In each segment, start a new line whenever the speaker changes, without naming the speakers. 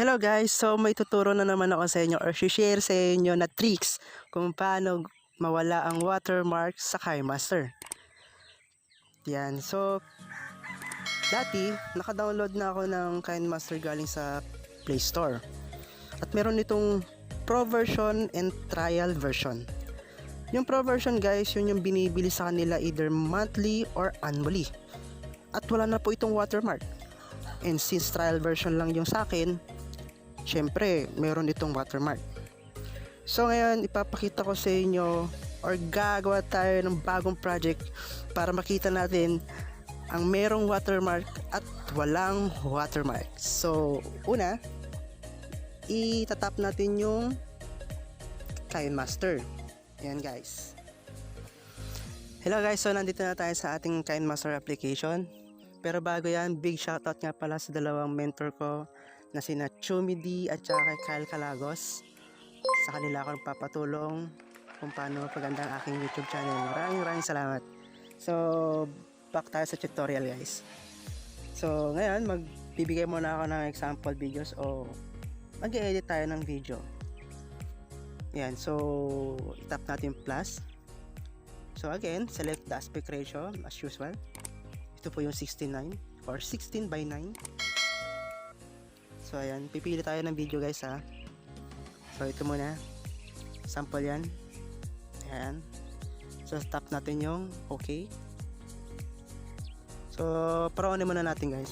Hello guys, so may tuturo na naman ako sa inyo or share sa inyo na tricks kung paano mawala ang watermark sa Kinemaster. Yan, so dati naka-download na ako ng Kinemaster galing sa Play Store. At meron itong Pro version and trial version. Yung Pro version guys, yun yung binibili sa kanila either monthly or annually. At wala na po itong watermark. And since trial version lang yung sa akin, syempre, meron itong watermark. So ngayon, ipapakita ko sa inyo or gagawa tayo ng bagong project para makita natin ang merong watermark at walang watermark. So, una, itatap natin yung Kinemaster. Ayan guys. Hello guys, so nandito na tayo sa ating Kinemaster application. Pero bago yan, big shoutout nga pala sa dalawang mentor ko na sina Chumi D at saka kay Kyle Calagos. Sa kanila ako nagpapatulong kung paano magpaganda ang aking YouTube channel. Maraming salamat. So, back tayo sa tutorial guys. So, ngayon magbibigay muna ako ng example videos o mag-edit tayo ng video. Yan, so itap natin plus. So again, select the aspect ratio as usual. Ito po yung 69 or 16 by 9. So ayan, pipili tayo ng video guys ha. So ito muna, sample yan. Ayan. So tap natin yung okay. So paroonin muna natin guys.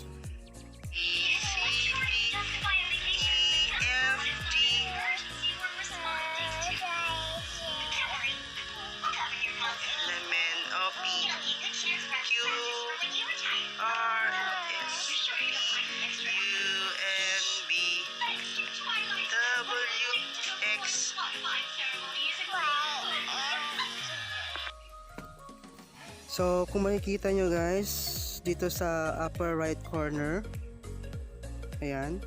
So kung makikita nyo guys dito sa upper right corner, ayan,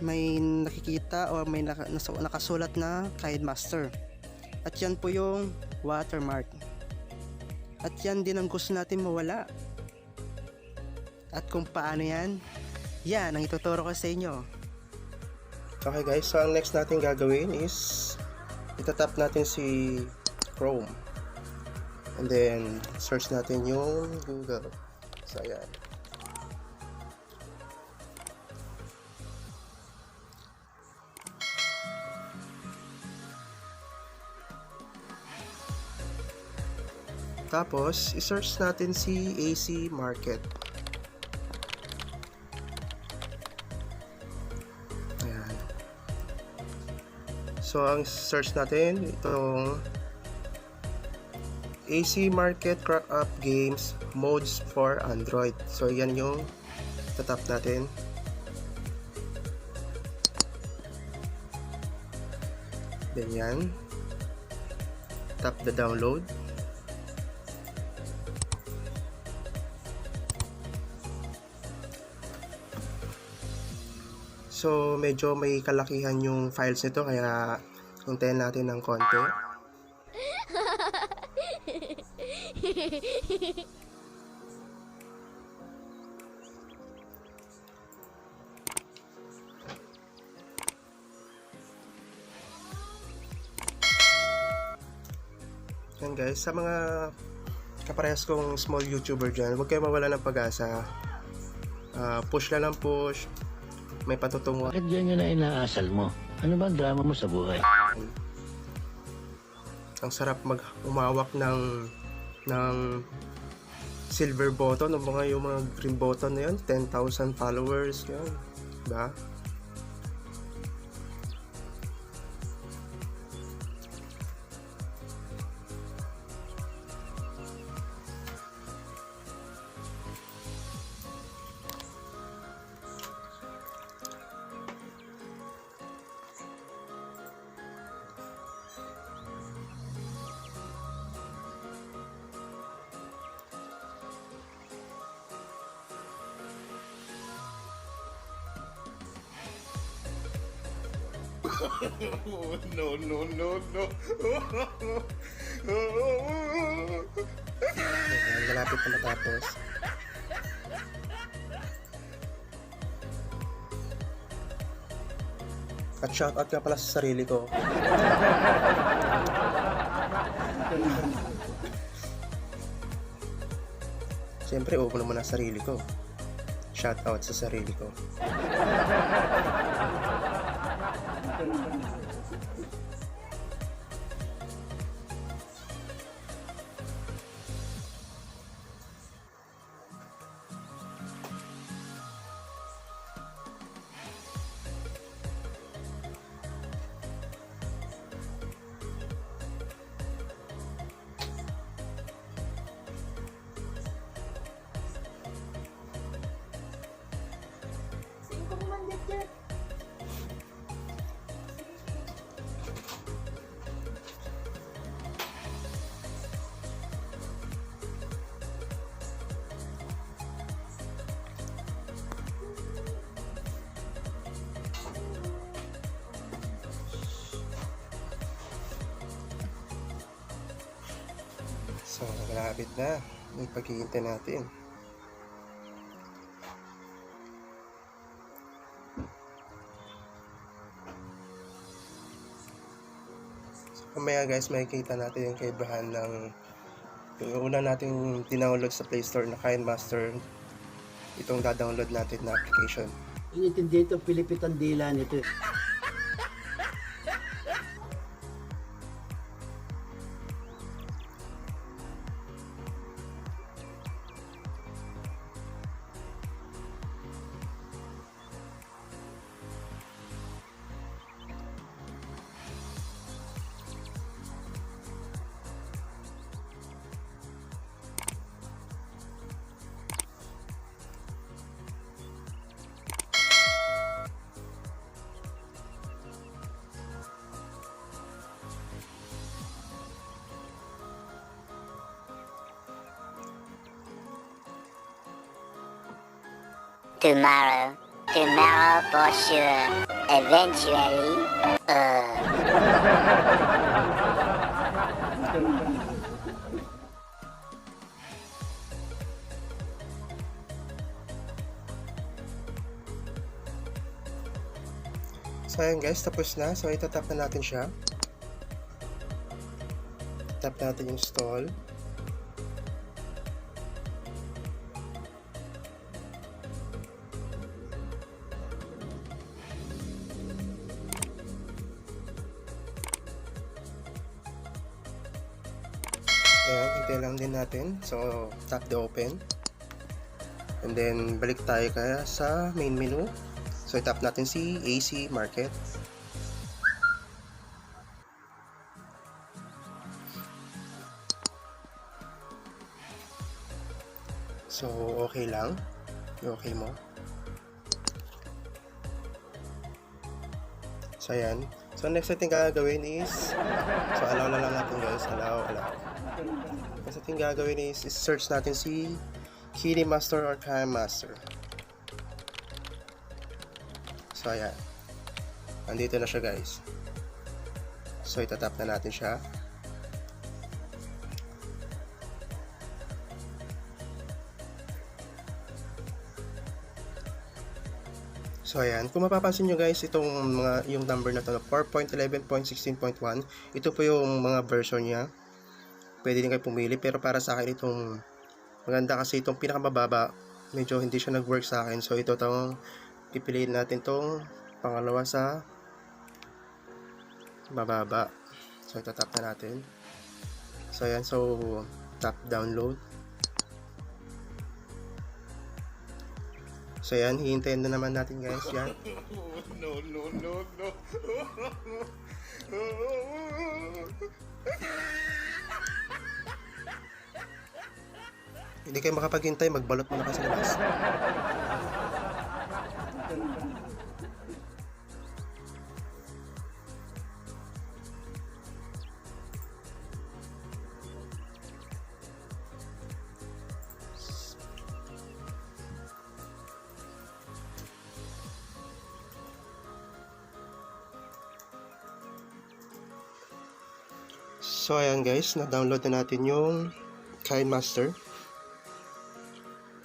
may nakikita o may nakasulat na Kinemaster at yan po yung watermark at yan din ang gusto natin mawala. At kung paano yan ang ituturo ko sa inyo. Okay guys, so ang next natin gagawin is itatap natin si Chrome. And then, search natin yung Google. So, ayan. Tapos, i-search natin si AC Market. Ayan. So, ang search natin, itong AC Market Crack Up Games Modes for Android. So yan yung tatap natin. Then yan. Tap the download. So medyo may kalakihan yung files nito kaya hintayin natin ng konti. Yan guys, sa mga kaparehas kong small YouTuber dyan, huwag kayo mawala ng pag-asa. Push lang ng push. May patutungo.
Bakit yan na inaasal mo? Ano ba ang drama mo sa buhay?
Ang sarap umawak ng silver button o yung mga green button na yan, 10,000 followers yan, diba?
No.
Malapit na matapos. At shoutout nga pala sa sarili ko. Siyempre, upo naman ang sarili ko. Shoutout sa sarili ko. So, malapit na yung paghihintay natin. So, kumaya guys, makikita natin yung kaibahan ng yung una nating dinownload sa Play Store na Kinemaster. Itong da-download natin na application.
Inintindi ito, Pilipit ang dila nito.
Tomorrow for sure. Eventually,
So ayan guys, tapos na. So itatap na natin siya. Tap natin yung stall. Ayan, hintay lang din natin. So tap the open. And then balik tayo kaya sa main menu. So, itap natin si AC Market. So, okay lang. Okay mo. So, ayan. So, next natin gagawin is so, allow na lang natin guys. Allow. Next natin gagawin is search natin si Kinemaster or Kinemaster. So, ayan. Andito na siya, guys. So, itatap na natin siya. So, ayan. Kung mapapansin nyo, guys, itong yung number na to, 4.11.16.1, ito po yung mga version niya. Pwede din kayo pumili. Pero para sa akin, itong maganda kasi itong pinakamababa, medyo hindi siya nag-work sa akin. So, ito itong pipiliin natin tong pangalawa sa bababa. So, itatap na natin. So, ayan. So, tap download. So, ayan. Hihintayin na naman natin guys. Yan.
No.
Hindi kayo makapaghintay. Magbalot muna kasi labas. So ayan guys, na-download na natin yung Kinemaster.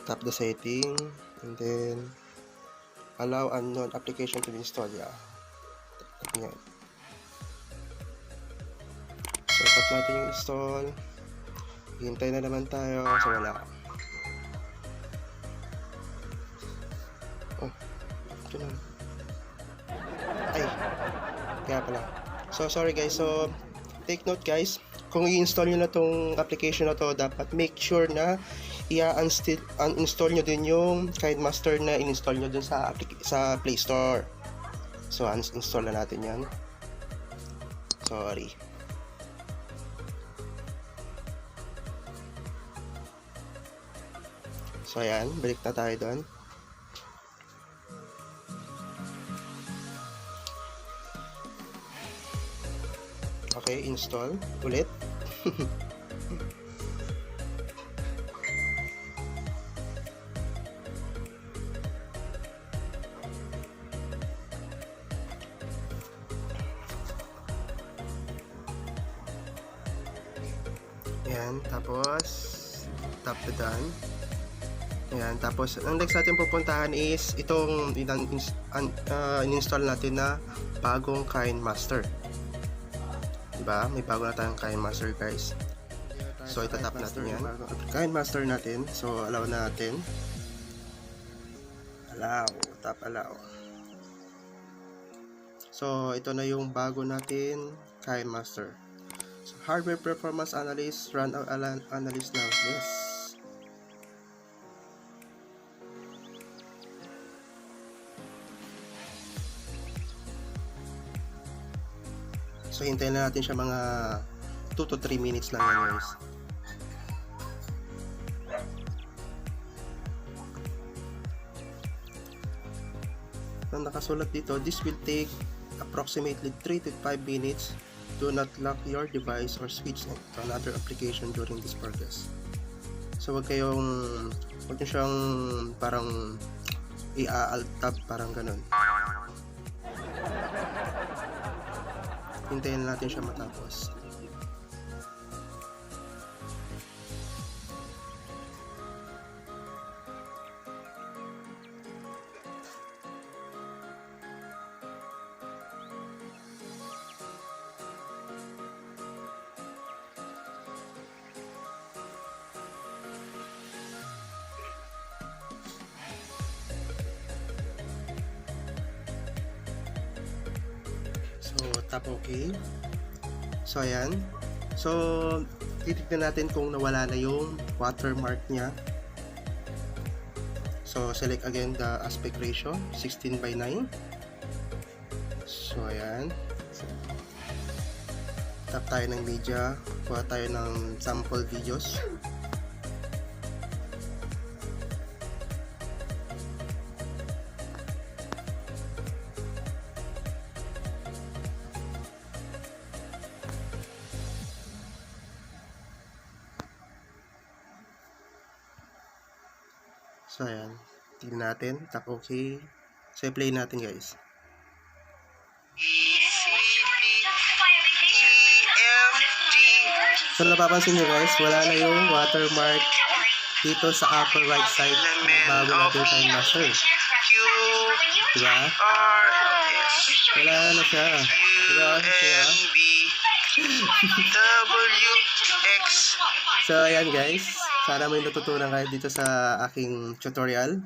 Tap the setting and then allow unknown application to be installed. Yeah. Ayan. So, tap natin yung install. Hintay na naman tayo. So, wala. Oh, ito na. Ay, kaya pala. So, sorry guys. So, take note guys. Kung i-install nyo na tong application na to, dapat make sure na uninstall nyo din yung Kinemaster na in-install nyo dun sa Play Store. So, uninstall na natin yan. Sorry. So, ayan. Balik na tayo doon. Okay, install ulit. Ayan, tapos tap to done. Ayan, tapos ang next natin pupuntahan is itong in-install natin na bagong Kinemaster. Diba? May bago na tayong Kinemaster guys. So itatap natin yan. Kinemaster natin. So allow natin. Allow. Tap allow. So ito na yung bago natin Kinemaster. So, hardware performance analyst, run analyst now. Yes. So hintayin na natin siya mga 2 to 3 minutes lang yan guys. So nakasulat dito, this will take approximately 3 to 5 minutes. Do not lock your device or switch to another application during this progress. So wag nyo siyang parang i-alt tab, parang ganun. Hintayin natin siya matapos. So, tap OK. So, ayan. So, titignan natin kung nawala na yung watermark niya. So, select again the aspect ratio, 16:9. So, ayan. Tap tayo ng media. Kuha tayo ng sample videos. So, ayan. Tignan natin. Tap OK. So, play natin guys. So, napapansin nyo guys, wala na yung watermark dito sa upper right side bago natin Kinemaster. Diba? Wala na siya. Diba? Siya. So, ayan guys. Sana may natutunan kayo dito sa aking tutorial.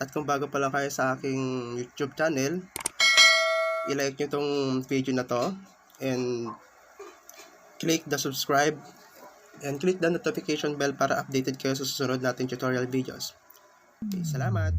At kung bago pa lang kayo sa aking YouTube channel, i-like nyo tong video na to. And click the subscribe. And click the notification bell para updated kayo sa susunod nating tutorial videos. Okay, salamat!